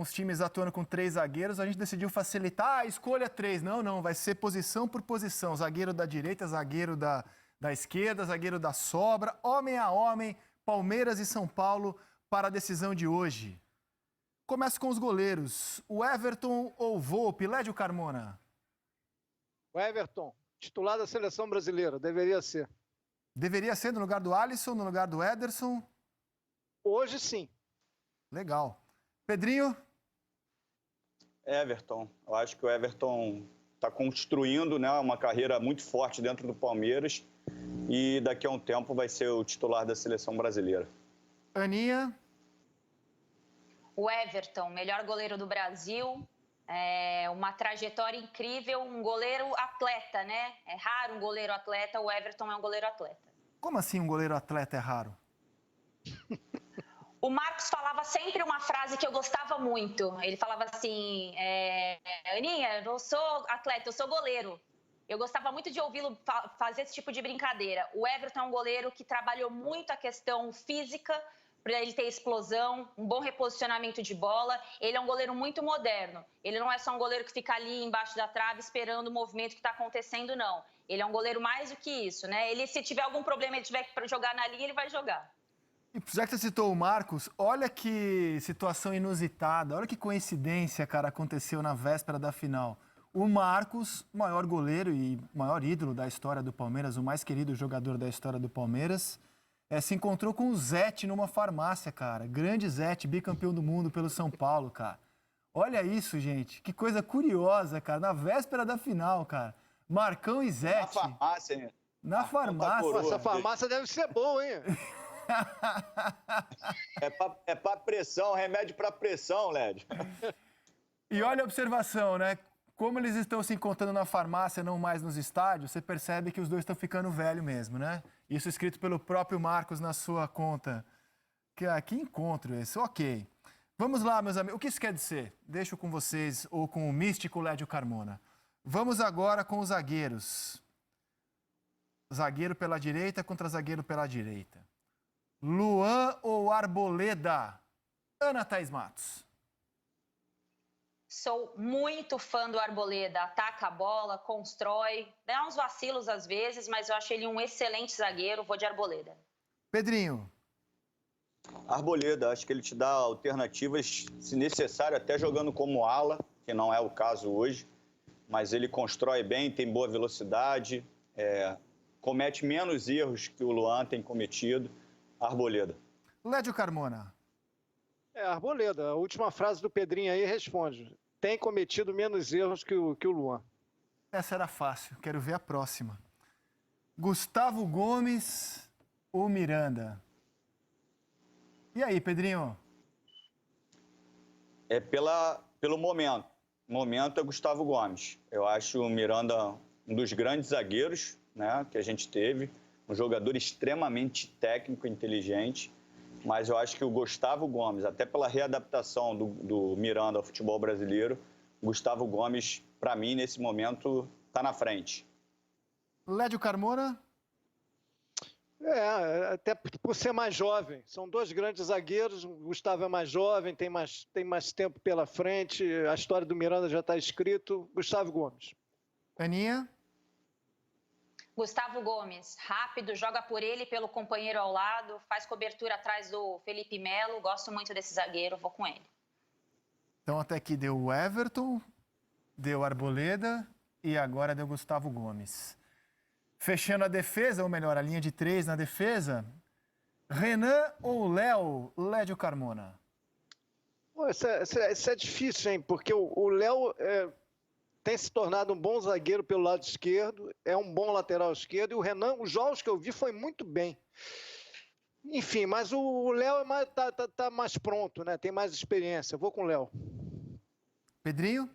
alguns times atuando com 3 zagueiros, a gente decidiu facilitar a escolha 3. Não, vai ser posição por posição. Zagueiro da direita, zagueiro da esquerda, zagueiro da sobra, homem a homem, Palmeiras e São Paulo para a decisão de hoje. Começa com os goleiros. O Everton ou Volpi? Lédio Carmona. O Everton, titular da seleção brasileira, deveria ser. Deveria ser no lugar do Alisson, no lugar do Ederson? Hoje sim. Legal. Pedrinho? Everton. Eu acho que o Everton está construindo, né, uma carreira muito forte dentro do Palmeiras e daqui a um tempo vai ser o titular da seleção brasileira. Aninha? O Everton, melhor goleiro do Brasil, uma trajetória incrível, um goleiro atleta, né? É raro um goleiro atleta, o Everton é um goleiro atleta. Como assim um goleiro atleta é raro? O Marcos falava sempre uma frase que eu gostava muito. Ele falava assim, Aninha, eu não sou atleta, eu sou goleiro. Eu gostava muito de ouvi-lo fazer esse tipo de brincadeira. O Everton é um goleiro que trabalhou muito a questão física, para ele ter explosão, um bom reposicionamento de bola. Ele é um goleiro muito moderno. Ele não é só um goleiro que fica ali embaixo da trave esperando o movimento que está acontecendo, não. Ele é um goleiro mais do que isso, né? Ele, se tiver algum problema, ele tiver que jogar na linha, ele vai jogar. E já que você citou o Marcos, olha que situação inusitada, olha que coincidência, cara, aconteceu na véspera da final. O Marcos, maior goleiro e maior ídolo da história do Palmeiras, o mais querido jogador da história do Palmeiras, se encontrou com o Zete numa farmácia, cara. Grande Zete, bicampeão do mundo pelo São Paulo, cara. Olha isso, gente. Que coisa curiosa, cara. Na véspera da final, cara. Marcão e Zete. Na farmácia, hein? Na farmácia. Essa farmácia deve ser boa, hein? É pra pressão, remédio pra pressão, Lédio. E olha a observação, né? Como eles estão se encontrando na farmácia, não mais nos estádios, você percebe que os dois estão ficando velho mesmo, né? Isso escrito pelo próprio Marcos na sua conta. Que encontro esse? Ok. Vamos lá, meus amigos. O que isso quer dizer? Deixo com vocês, ou com o místico Lédio Carmona. Vamos agora com os zagueiros. Zagueiro pela direita contra zagueiro pela direita. Luan ou Arboleda? Ana Thaís Matos. Sou muito fã do Arboleda, ataca a bola, constrói, dá uns vacilos às vezes, mas eu acho ele um excelente zagueiro, vou de Arboleda. Pedrinho. Arboleda, acho que ele te dá alternativas, se necessário, até jogando como ala, que não é o caso hoje, mas ele constrói bem, tem boa velocidade, comete menos erros que o Luan tem cometido. Arboleda. Lédio Carmona. Arboleda. A última frase do Pedrinho aí responde. Tem cometido menos erros que o Luan. Essa era fácil. Quero ver a próxima. Gustavo Gomes ou Miranda? E aí, Pedrinho? Pelo momento. O momento é Gustavo Gomes. Eu acho o Miranda um dos grandes zagueiros, né, que a gente teve. Um jogador extremamente técnico e inteligente. Mas eu acho que o Gustavo Gomes, até pela readaptação do Miranda ao futebol brasileiro, Gustavo Gomes, para mim, nesse momento, está na frente. Lédio Carmona? Até por ser mais jovem. São dois grandes zagueiros. O Gustavo é mais jovem, tem mais tempo pela frente. A história do Miranda já está escrito. Gustavo Gomes. Aninha? Gustavo Gomes, rápido, joga por ele, pelo companheiro ao lado, faz cobertura atrás do Felipe Melo, gosto muito desse zagueiro, vou com ele. Então até aqui deu o Everton, deu Arboleda e agora deu Gustavo Gomes. Fechando a defesa, ou melhor, a linha de 3 na defesa, Renan ou Léo? Lédio Carmona. Isso é difícil, hein? Porque o Léo tem se tornado um bom zagueiro pelo lado esquerdo, é um bom lateral esquerdo, e o Renan, os jogos que eu vi, foi muito bem. Enfim, mas o Léo tá mais pronto, né? Tem mais experiência. Eu vou com o Léo. Pedrinho?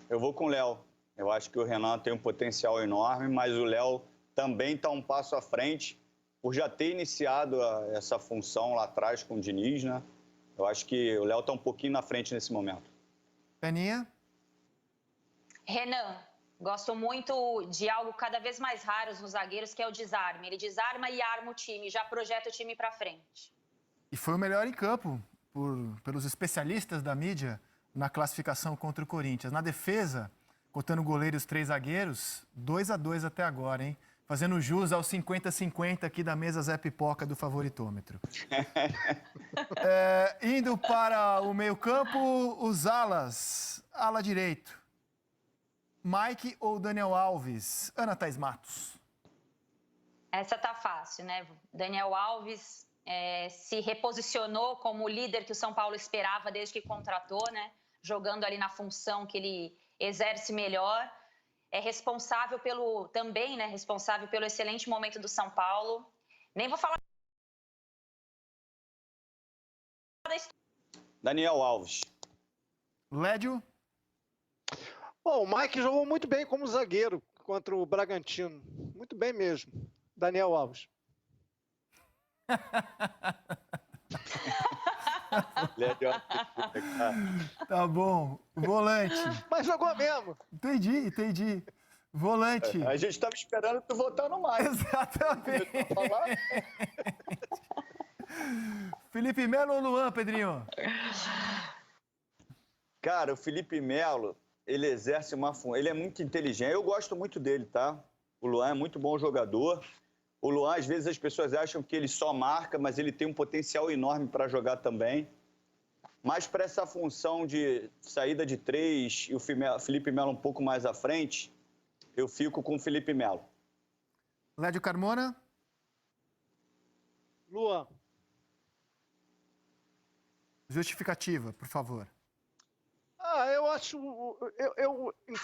Eu vou com o Léo. Eu acho que o Renan tem um potencial enorme, mas o Léo também está um passo à frente por já ter iniciado essa função lá atrás com o Diniz, né? Eu acho que o Léo está um pouquinho na frente nesse momento. Aninha? Renan, gosto muito de algo cada vez mais raro nos zagueiros, que é o desarme. Ele desarma e arma o time, já projeta o time para frente. E foi o melhor em campo. pelos especialistas da mídia na classificação contra o Corinthians. Na defesa, contando o goleiro e os 3 zagueiros, 2-2 até agora, hein? Fazendo jus aos 50-50 aqui da mesa Zé Pipoca do Favoritômetro. Indo para o meio-campo, os alas. Ala direito. Mike ou Daniel Alves? Ana Thaís Matos. Essa tá fácil, né? Daniel Alves se reposicionou como o líder que o São Paulo esperava desde que contratou, né? Jogando ali na função que ele exerce melhor. É responsável também, né? Responsável pelo excelente momento do São Paulo. Nem vou falar. Daniel Alves. Lédio. Bom, o Mike jogou muito bem como zagueiro contra o Bragantino. Muito bem mesmo. Daniel Alves. Tá bom. Volante. Mas jogou mesmo. Entendi. Volante. A gente estava esperando tu votar no Mike. Exatamente. Felipe Melo ou Luan, Pedrinho? Cara, o Felipe Melo, ele exerce uma função. Ele é muito inteligente. Eu gosto muito dele, tá? O Luan é muito bom jogador. O Luan, às vezes, as pessoas acham que ele só marca, mas ele tem um potencial enorme para jogar também. Mas para essa função de saída de 3 e o Felipe Melo um pouco mais à frente, eu fico com o Felipe Melo. Lédio Carmona? Luan. Justificativa, por favor. Eu acho,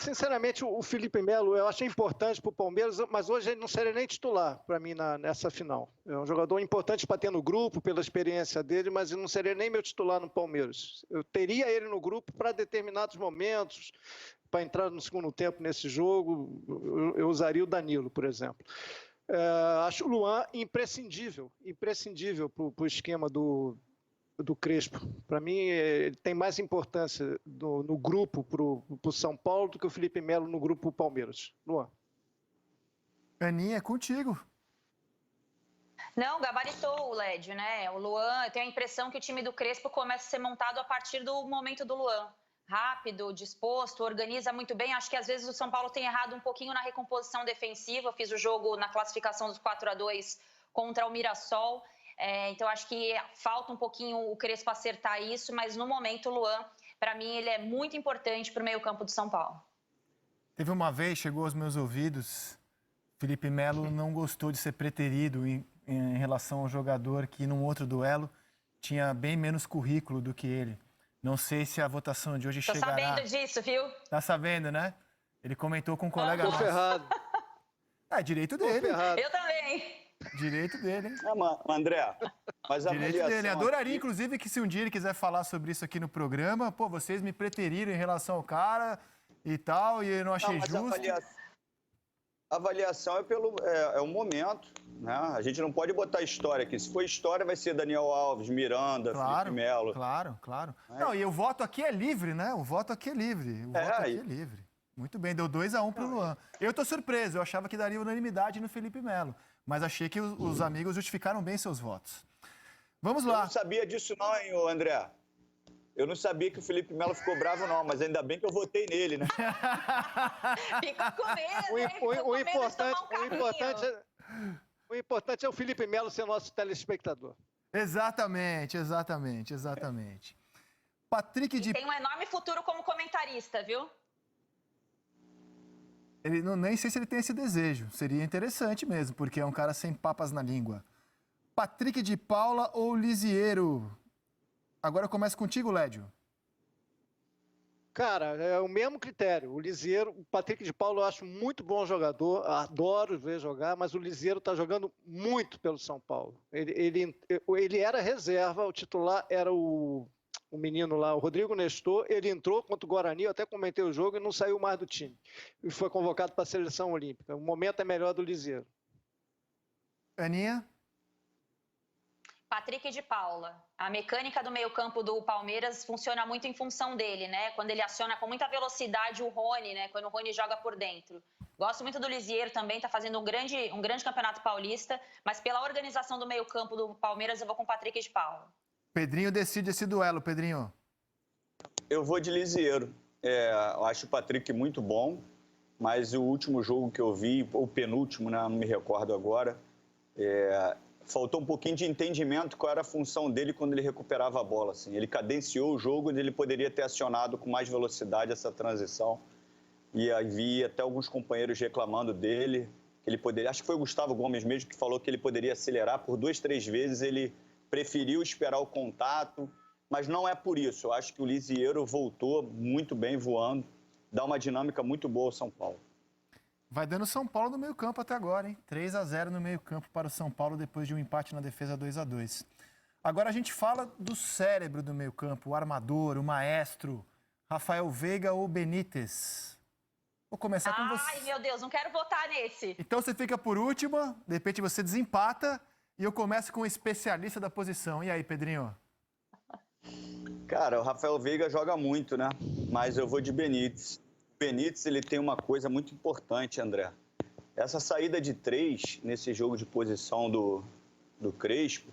sinceramente, o Felipe Melo, eu achei importante para o Palmeiras, mas hoje ele não seria nem titular para mim nessa final. É um jogador importante para ter no grupo, pela experiência dele, mas ele não seria nem meu titular no Palmeiras. Eu teria ele no grupo para determinados momentos, para entrar no segundo tempo nesse jogo, eu usaria o Danilo, por exemplo. Acho o Luan imprescindível para o esquema do Crespo. Para mim, ele tem mais importância no grupo para o São Paulo do que o Felipe Melo no grupo Palmeiras. Luan. Aninha, é contigo. Não, gabaritou o Lédio, né? O Luan, eu tenho a impressão que o time do Crespo começa a ser montado a partir do momento do Luan. Rápido, disposto, organiza muito bem. Acho que às vezes o São Paulo tem errado um pouquinho na recomposição defensiva. Eu fiz o jogo na classificação dos 4-2 contra o Mirassol. Então, acho que falta um pouquinho o Crespo acertar isso, mas no momento o Luan, para mim, ele é muito importante para o meio-campo do São Paulo. Teve uma vez, chegou aos meus ouvidos, Felipe Melo não gostou de ser preterido em relação ao jogador que, num outro duelo, tinha bem menos currículo do que ele. Não sei se a votação de hoje chegará. Tô sabendo disso, viu? Tá sabendo, né? Ele comentou com um colega Tô nosso. ferrado. É direito dele. Eu também. Direito dele, hein? André, mas a Direito avaliação dele. Adoraria, aqui... inclusive, que se um dia ele quiser falar sobre isso aqui no programa, vocês me preteriram em relação ao cara e tal, e eu não achei justo. A avaliação é o momento, né? A gente não pode botar história aqui. Se for história, vai ser Daniel Alves, Miranda, Felipe Melo. Claro. Não, e o voto aqui é livre, né? O voto aqui é livre. Muito bem, deu 2-1 pro Luan. Eu tô surpreso, eu achava que daria unanimidade no Felipe Melo, mas achei que os amigos justificaram bem seus votos. Vamos lá. Eu não sabia disso não, hein, André? Eu não sabia que o Felipe Melo ficou bravo não, mas ainda bem que eu votei nele, né? Ficou com medo, o importante é o Felipe Melo ser nosso telespectador. Exatamente. Patrick de... Tem um enorme futuro como comentarista, viu? Nem sei se ele tem esse desejo. Seria interessante mesmo, porque é um cara sem papas na língua. Patrick de Paula ou Lisiero? Agora eu começo contigo, Lédio. Cara, é o mesmo critério. O Lisiero, o Patrick de Paula eu acho muito bom jogador, adoro ver jogar, mas o Lisiero está jogando muito pelo São Paulo. Ele era reserva, o titular era o menino lá, o Rodrigo Nestor, ele entrou contra o Guarani, eu até comentei o jogo e não saiu mais do time. E foi convocado para a seleção olímpica. O momento é melhor do Lisiero. Aninha? Patrick de Paula. A mecânica do meio-campo do Palmeiras funciona muito em função dele, né? Quando ele aciona com muita velocidade o Rony, né? Quando o Rony joga por dentro. Gosto muito do Lisiero também, tá fazendo um grande campeonato paulista, mas pela organização do meio-campo do Palmeiras eu vou com o Patrick de Paula. Pedrinho decide esse duelo, Pedrinho. Eu vou de Lisieiro. Eu acho o Patrick muito bom, mas o último jogo que eu vi, o penúltimo, né, não me recordo agora, faltou um pouquinho de entendimento qual era a função dele quando ele recuperava a bola. Assim. Ele cadenciou o jogo e ele poderia ter acionado com mais velocidade essa transição. E aí vi até alguns companheiros reclamando dele, que ele poderia... Acho que foi o Gustavo Gomes mesmo que falou que ele poderia acelerar por 2, 3 vezes, ele preferiu esperar o contato, mas não é por isso. Eu acho que o Lisieiro voltou muito bem voando, dá uma dinâmica muito boa ao São Paulo. Vai dando São Paulo no meio-campo até agora, hein? 3-0 no meio-campo para o São Paulo depois de um empate na defesa 2-2. Agora a gente fala do cérebro do meio-campo, o armador, o maestro, Rafael Veiga ou Benítez. Vou começar com você. Ai, meu Deus, não quero votar nesse. Então você fica por última, de repente você desempata e eu começo com o especialista da posição. E aí, Pedrinho? Cara, o Rafael Veiga joga muito, né? Mas eu vou de Benítez. O Benítez, ele tem uma coisa muito importante, André. Essa saída de 3 nesse jogo de posição do Crespo,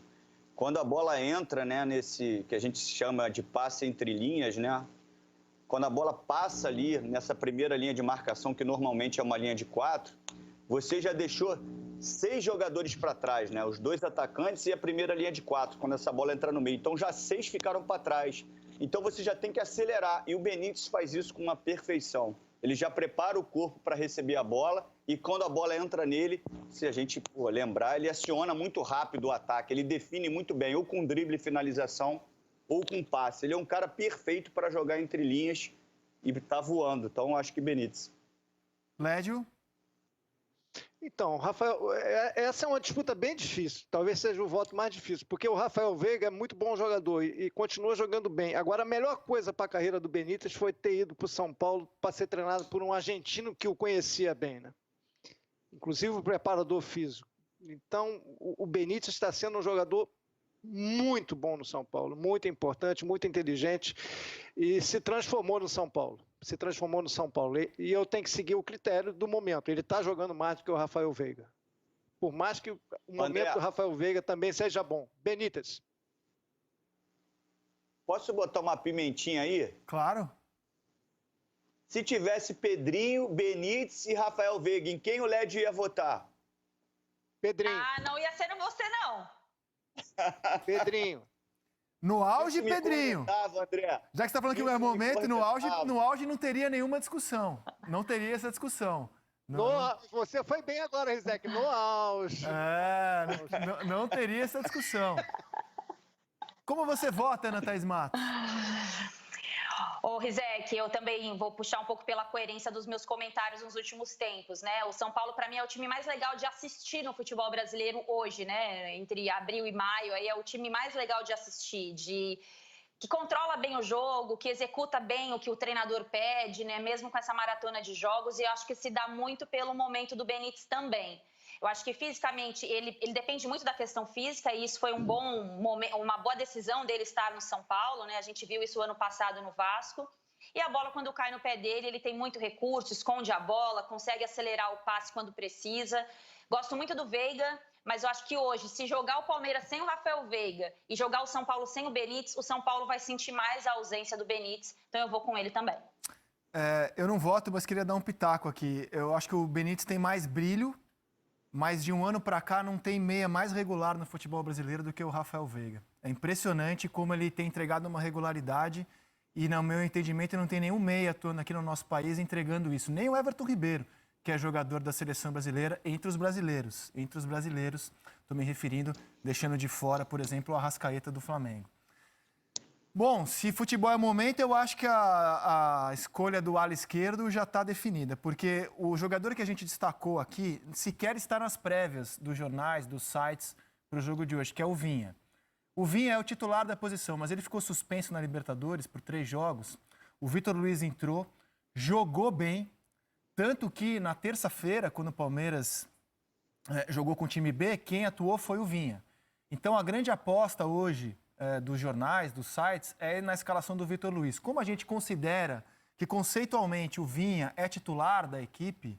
quando a bola entra, né, nesse que a gente chama de passe entre linhas, né? Quando a bola passa ali nessa primeira linha de marcação, que normalmente é uma linha de 4, você já deixou 6 jogadores para trás, né? Os 2 atacantes e a primeira linha de 4, quando essa bola entra no meio. Então já 6 ficaram para trás. Então você já tem que acelerar. E o Benítez faz isso com uma perfeição. Ele já prepara o corpo para receber a bola e quando a bola entra nele, se a gente lembrar, ele aciona muito rápido o ataque. Ele define muito bem, ou com drible e finalização, ou com passe. Ele é um cara perfeito para jogar entre linhas e tá voando. Então, acho que Benítez. Lédio? Então, Rafael, essa é uma disputa bem difícil. Talvez seja o voto mais difícil, porque o Rafael Veiga é muito bom jogador e continua jogando bem. Agora, a melhor coisa para a carreira do Benítez foi ter ido para o São Paulo para ser treinado por um argentino que o conhecia bem, né? Inclusive o preparador físico. Então, o Benítez está sendo um jogador muito bom no São Paulo, muito importante, muito inteligente e se transformou no São Paulo. E eu tenho que seguir o critério do momento. Ele está jogando mais do que o Rafael Veiga. Por mais que o momento do Rafael Veiga também seja bom. Benítez. Posso botar uma pimentinha aí? Claro. Se tivesse Pedrinho, Benítez e Rafael Veiga, em quem o Lédio ia votar? Pedrinho. Ah, não ia ser você, não. Pedrinho. No auge, Pedrinho. André. Já que você está falando que não é momento, no auge não teria nenhuma discussão. Não teria essa discussão. Você foi bem agora, Rizek, no auge. Não teria essa discussão. Como você vota, Ana Thaís Matos? Ô, Rizek, eu também vou puxar um pouco pela coerência dos meus comentários nos últimos tempos, né? O São Paulo, para mim, é o time mais legal de assistir no futebol brasileiro hoje, né? Entre abril e maio, aí é o time mais legal de assistir, que controla bem o jogo, que executa bem o que o treinador pede, né? Mesmo com essa maratona de jogos, e eu acho que se dá muito pelo momento do Benítez também. Eu acho que fisicamente ele depende muito da questão física e isso foi um bom momento, uma boa decisão dele estar no São Paulo, né? A gente viu isso ano passado no Vasco. E a bola, quando cai no pé dele, ele tem muito recurso, esconde a bola, consegue acelerar o passe quando precisa. Gosto muito do Veiga, mas eu acho que hoje, se jogar o Palmeiras sem o Rafael Veiga e jogar o São Paulo sem o Benítez, o São Paulo vai sentir mais a ausência do Benítez. Então eu vou com ele também. Eu não voto, mas queria dar um pitaco aqui. Eu acho que o Benítez tem mais brilho, mas de um ano para cá não tem meia mais regular no futebol brasileiro do que o Rafael Veiga. É impressionante como ele tem entregado uma regularidade e, no meu entendimento, não tem nenhum meia atuando aqui no nosso país entregando isso. Nem o Everton Ribeiro, que é jogador da seleção brasileira, entre os brasileiros. Entre os brasileiros, estou me referindo, deixando de fora, por exemplo, o Arrascaeta do Flamengo. Bom, se futebol é momento, eu acho que a escolha do ala esquerdo já está definida, porque o jogador que a gente destacou aqui sequer está nas prévias dos jornais, dos sites para o jogo de hoje, que é o Vinha. O Vinha é o titular da posição, mas ele ficou suspenso na Libertadores por 3 jogos. O Vitor Luiz entrou, jogou bem, tanto que na terça-feira, quando o Palmeiras jogou com o time B, quem atuou foi o Vinha. Então a grande aposta hoje dos jornais, dos sites, é na escalação do Vitor Luiz. Como a gente considera que conceitualmente o Vinha é titular da equipe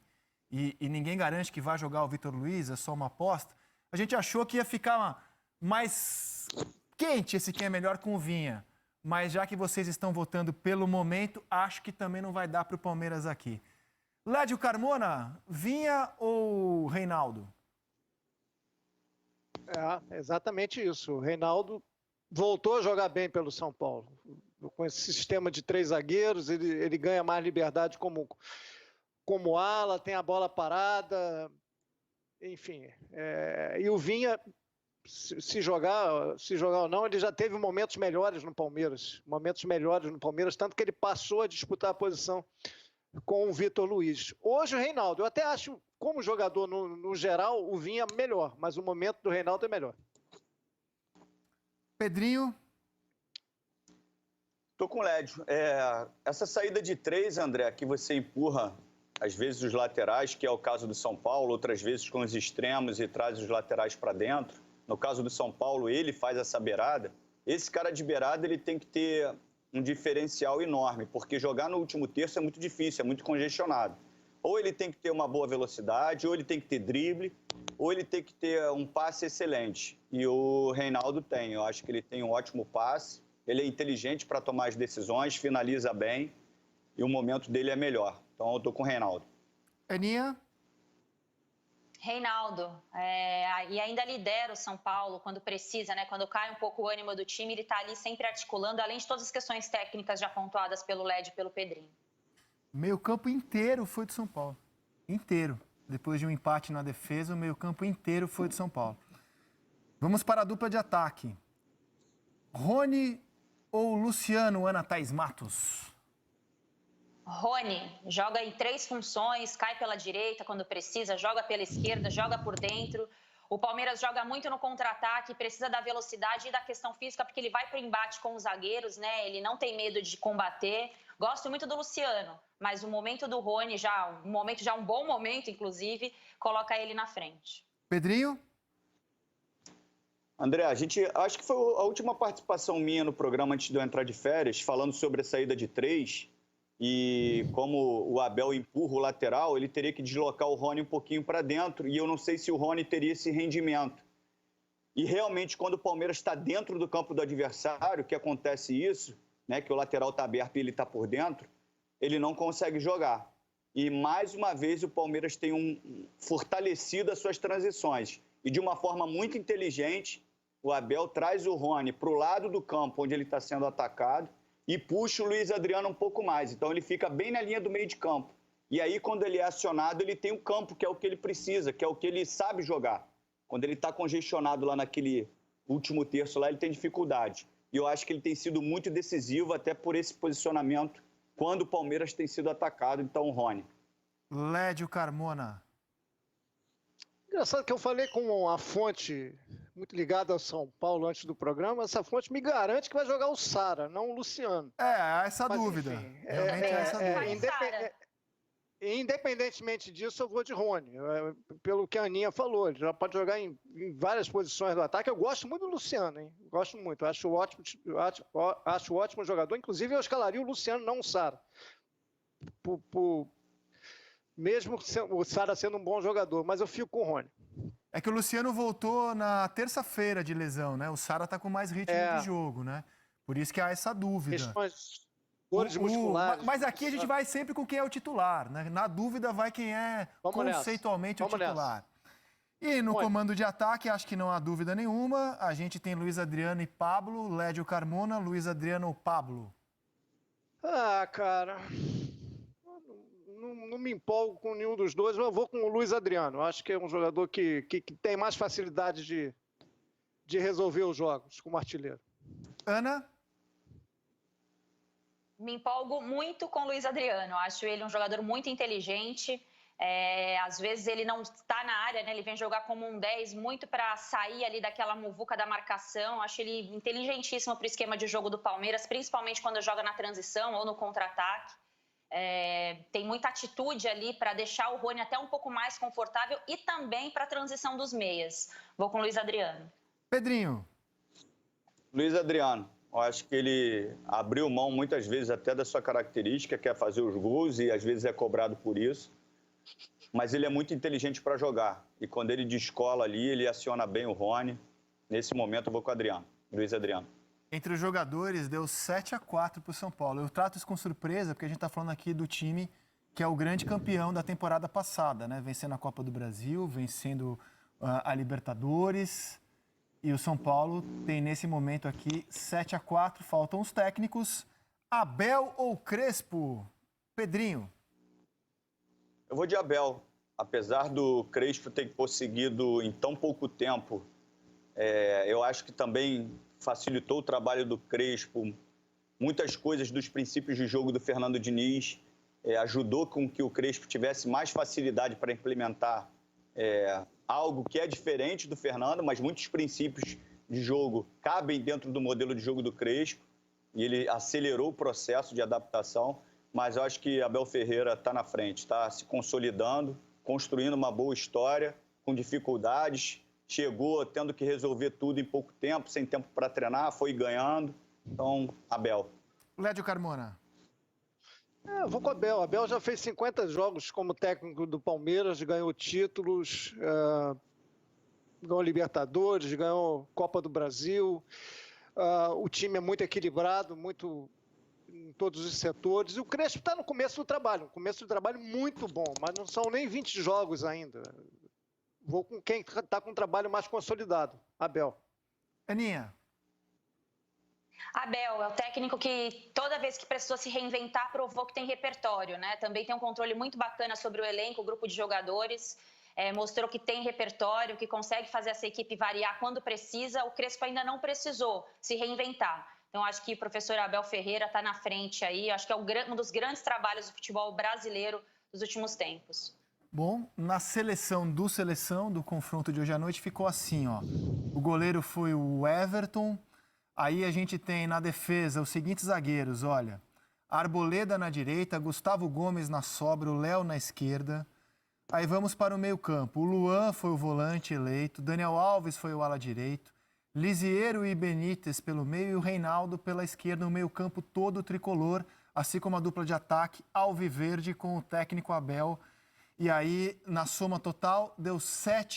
e ninguém garante que vai jogar o Vitor Luiz, é só uma aposta, a gente achou que ia ficar mais quente esse quem é melhor com o Vinha. Mas já que vocês estão votando pelo momento, acho que também não vai dar para o Palmeiras aqui. Lédio Carmona, Vinha ou Reinaldo? É, exatamente isso. O Reinaldo voltou a jogar bem pelo São Paulo. Com esse sistema de 3 zagueiros, ele ganha mais liberdade como ala, tem a bola parada, enfim. E o Vinha, se jogar ou não, ele já teve momentos melhores no Palmeiras. Tanto que ele passou a disputar a posição com o Vitor Luiz. Hoje o Reinaldo, eu até acho, como jogador no geral, o Vinha melhor, mas o momento do Reinaldo é melhor. Pedrinho? Tô com o Lédio. Essa saída de 3, André, que você empurra, às vezes, os laterais, que é o caso do São Paulo, outras vezes com os extremos e traz os laterais para dentro. No caso do São Paulo, ele faz essa beirada. Esse cara de beirada, ele tem que ter um diferencial enorme, porque jogar no último terço é muito difícil, é muito congestionado. Ou ele tem que ter uma boa velocidade, ou ele tem que ter drible, ou ele tem que ter um passe excelente. E o Reinaldo tem. Eu acho que ele tem um ótimo passe, ele é inteligente para tomar as decisões, finaliza bem, e o momento dele é melhor. Então, eu estou com o Reinaldo. Aninha? Reinaldo, e ainda lidera o São Paulo quando precisa, né? Quando cai um pouco o ânimo do time, ele está ali sempre articulando, além de todas as questões técnicas já pontuadas pelo Lédio e pelo Pedrinho. Meio campo inteiro foi do São Paulo. Inteiro. Depois de um empate na defesa, o meio campo inteiro foi do São Paulo. Vamos para a dupla de ataque. Rony ou Luciano, Ana Thaís Matos? Rony joga em 3 funções, cai pela direita quando precisa, joga pela esquerda, joga por dentro. O Palmeiras joga muito no contra-ataque, precisa da velocidade e da questão física, porque ele vai para o embate com os zagueiros, né? Ele não tem medo de combater. Gosto muito do Luciano, mas o momento do Rony, um bom momento, inclusive, coloca ele na frente. Pedrinho? André, acho que foi a última participação minha no programa antes de eu entrar de férias, falando sobre a saída de 3. E como o Abel empurra o lateral, ele teria que deslocar o Rony um pouquinho para dentro. E eu não sei se o Rony teria esse rendimento. E realmente, quando o Palmeiras está dentro do campo do adversário, que acontece isso, né, que o lateral está aberto e ele está por dentro, ele não consegue jogar. E mais uma vez o Palmeiras tem fortalecido as suas transições. E de uma forma muito inteligente, o Abel traz o Rony para o lado do campo onde ele está sendo atacado e puxa o Luiz Adriano um pouco mais. Então, ele fica bem na linha do meio de campo. E aí, quando ele é acionado, ele tem o campo, que é o que ele precisa, que é o que ele sabe jogar. Quando ele está congestionado lá naquele último terço lá, ele tem dificuldade. E eu acho que ele tem sido muito decisivo, até por esse posicionamento, quando o Palmeiras tem sido atacado. Então, o Rony. Lédio Carmona. Engraçado que eu falei com uma fonte muito ligada ao São Paulo antes do programa. Essa fonte me garante que vai jogar o Sara, não o Luciano. Há essa Mas, dúvida. Enfim, Realmente há essa dúvida. Independentemente disso, eu vou de Rony. Pelo que a Aninha falou, ele já pode jogar em várias posições do ataque. Eu gosto muito do Luciano, hein? Gosto muito. Acho ótimo jogador. Inclusive, eu escalaria o Luciano, não o Sara. Mesmo o Sara sendo um bom jogador, mas eu fico com o Rony. É que o Luciano voltou na terça-feira de lesão, né? O Sara tá com mais ritmo de jogo, né? Por isso que há essa dúvida. Questões, dores musculares. Mas aqui a gente vai sempre com quem é o titular, né? Na dúvida vai quem é conceitualmente o titular. E no comando de ataque, acho que não há dúvida nenhuma. A gente tem Luiz Adriano e Pablo, Lédio Carmona, Luiz Adriano ou Pablo? Ah, cara... Não me empolgo com nenhum dos dois, mas eu vou com o Luiz Adriano. Acho que é um jogador que tem mais facilidade de resolver os jogos como artilheiro. Ana? Me empolgo muito com o Luiz Adriano. Acho ele um jogador muito inteligente. Às vezes ele não está na área, né? Ele vem jogar como um 10 muito para sair ali daquela muvuca da marcação. Acho ele inteligentíssimo para o esquema de jogo do Palmeiras, principalmente quando joga na transição ou no contra-ataque. Tem muita atitude ali para deixar o Rony até um pouco mais confortável e também para a transição dos meias. Vou com o Luiz Adriano. Pedrinho. Luiz Adriano. Eu acho que ele abriu mão muitas vezes até da sua característica, que é fazer os gols, e às vezes é cobrado por isso. Mas ele é muito inteligente para jogar. E quando ele descola ali, ele aciona bem o Rony. Nesse momento, eu vou com o Adriano. Luiz Adriano. Entre os jogadores, deu 7-4 para o São Paulo. Eu trato isso com surpresa, porque a gente está falando aqui do time que é o grande campeão da temporada passada, né? Vencendo a Copa do Brasil, vencendo a Libertadores. E o São Paulo tem, nesse momento aqui, 7-4. Faltam os técnicos. Abel ou Crespo? Pedrinho. Eu vou de Abel. Apesar do Crespo ter conseguido em tão pouco tempo, eu acho que também facilitou o trabalho do Crespo. Muitas coisas dos princípios de jogo do Fernando Diniz ajudou com que o Crespo tivesse mais facilidade para implementar algo que é diferente do Fernando, mas muitos princípios de jogo cabem dentro do modelo de jogo do Crespo e ele acelerou o processo de adaptação, mas eu acho que Abel Ferreira está na frente, está se consolidando, construindo uma boa história, com dificuldades, chegou tendo que resolver tudo em pouco tempo, sem tempo para treinar, foi ganhando, então Abel. Lédio Carmona. Eu vou com o Abel. Abel já fez 50 jogos como técnico do Palmeiras, ganhou títulos, ganhou Libertadores, ganhou Copa do Brasil. O time é muito equilibrado, muito em todos os setores. E o Crespo está no começo do trabalho, muito bom, mas não são nem 20 jogos ainda. Vou com quem está com um trabalho mais consolidado, Abel. Aninha. Abel é o técnico que toda vez que precisou se reinventar provou que tem repertório, né? Também tem um controle muito bacana sobre o elenco, o grupo de jogadores, mostrou que tem repertório, que consegue fazer essa equipe variar quando precisa. O Crespo ainda não precisou se reinventar. Então acho que o professor Abel Ferreira está na frente aí, acho que é um dos grandes trabalhos do futebol brasileiro dos últimos tempos. Bom, na seleção do confronto de hoje à noite ficou assim, ó. O goleiro foi o Everton. Aí a gente tem na defesa os seguintes zagueiros, olha. Arboleda na direita, Gustavo Gomes na sobra, o Léo na esquerda. Aí vamos para o meio-campo. O Luan foi o volante eleito, Daniel Alves foi o ala direito, Lisiero e Benítez pelo meio e o Reinaldo pela esquerda, o meio-campo todo tricolor, assim como a dupla de ataque alviverde com o técnico Abel. E aí, na soma total, deu 7